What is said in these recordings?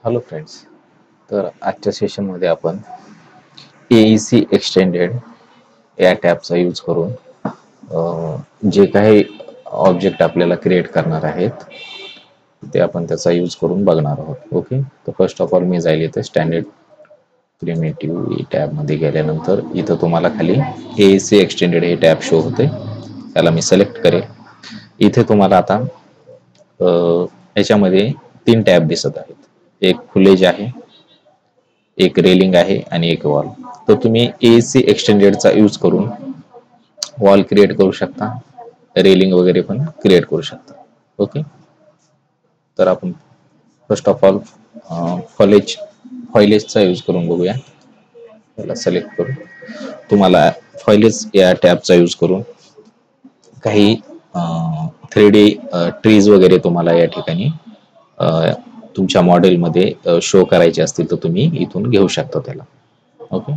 Hello friends. तर आजच्या सेशनमध्ये आपण AEC एक्सटेंडेड या टॅबचा यूज करून जे काही ऑब्जेक्ट आपल्याला क्रिएट करणार आहेत ते आपण त्याचा यूज करून बघणार आहोत. ओके, तर फर्स्ट ऑफ ऑल मी जाईल इथे स्टँडर्ड प्रिमिटिव्ह टॅबमध्ये गेल्यानंतर इथं तुम्हाला खाली AEC एक्सटेंडेड हे टॅब शो होते. त्याला मी सिलेक्ट करेल. इथे तुम्हाला आता याच्यामध्ये 3 टॅब दिसत आहेत. एक फुलेज आहे, एक रेलिंग आहे आणि एक वॉल. तर तुम्ही AEC एक्सटेंडेडचा यूज करून वॉल क्रिएट करू शकता, रेलिंग वगैरे पण क्रिएट करू शकता. ओके, तर आपण फर्स्ट ऑफ ऑल फॉइलेजचा यूज करून बघूया. त्याला सिलेक्ट करू. तुम्हाला फॉइलेज या टॅबचा यूज करून काही 3D ट्रीज वगैरे तुम्हाला या ठिकाणी तुमच्या मॉडेलमध्ये शो करायचे असतील तर तुम्ही इथून घेऊ शकता त्याला. ओके,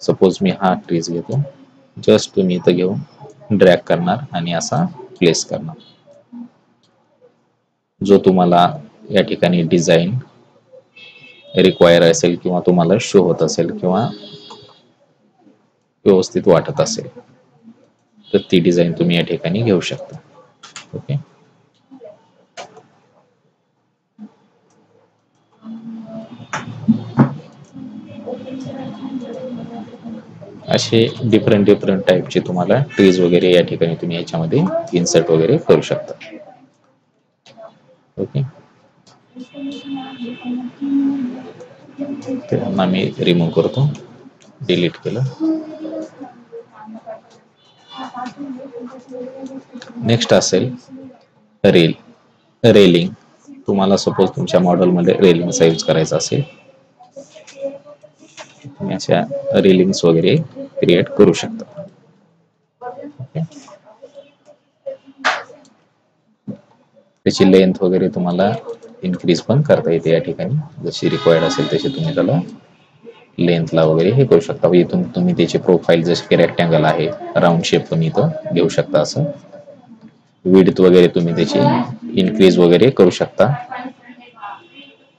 सपोज मी हा ट्रीज घेतो. जस्ट तुम्ही इथं घेऊन ड्रॅग करणार आणि असा प्लेस करणार. जो तुम्हाला या ठिकाणी डिझाईन रिक्वायर असेल किंवा तुम्हाला शो होत असेल किंवा व्यवस्थित वाटत असेल तर ती डिझाईन तुम्ही या ठिकाणी घेऊ शकता. ओके, असे डिफरंट टाईपचे तुम्हाला ट्रीज वगैरे या ठिकाणी तुम्ही याच्यामध्ये इन्सर्ट वगैरे करू शकता. ओके, त्यांना मी रिमूव्ह करतो, डिलीट केलं. नेक्स्ट असेल रेलिंग. तुम्हाला सपोज तुमच्या मॉडेलमध्ये रेलिंगचा यूज करायचा असेल तुम्ही अशा रेलिंग्स वगैरे क्रिएट करू शकता. ओके, त्याची लेंथ वगैरे तुम्हाला इन्क्रीज पण करता येते या ठिकाणी. जशी रिक्वायर्ड असेल तशी तुम्ही त्याला लेंथला वगैरे हे करू शकता. इथून तुम्ही त्याची प्रोफाईल जसे की रेक्टँगल आहे, राऊंड शेप पण इथं घेऊ शकता. असं विड्थ वगैरे तुम्ही त्याची इन्क्रीज वगैरे करू शकता.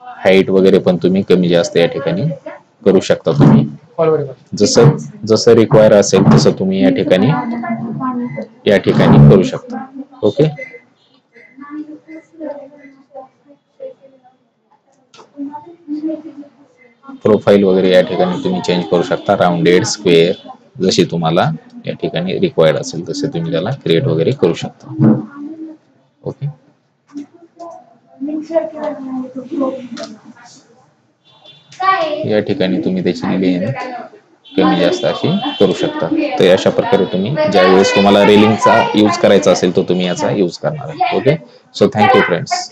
हाईट वगैरे पण तुम्ही कमी जास्त या ठिकाणी करू शकता. तुम्ही जसं रिक्वायर असेल तसं तुम्ही या ठिकाणी करू शकता. ओके, प्रोफाईल वगैरे या ठिकाणी तुम्ही चेंज करू शकता. राऊंडेड, स्क्वेअर जशी तुम्हाला या ठिकाणी रिक्वायर्ड असेल तसे तुम्ही त्याला क्रिएट वगैरे करू शकता. ओके, या ठिकाणी तुम्ही त्याची लेंथ कमी जास्त अशी करू शकता. तर अशा प्रकारे तुम्ही ज्यावेळेस तुम्हाला रेलिंगचा यूज करायचा असेल तर तुम्ही याचा यूज करणार आहे. Okay, so thank you friends.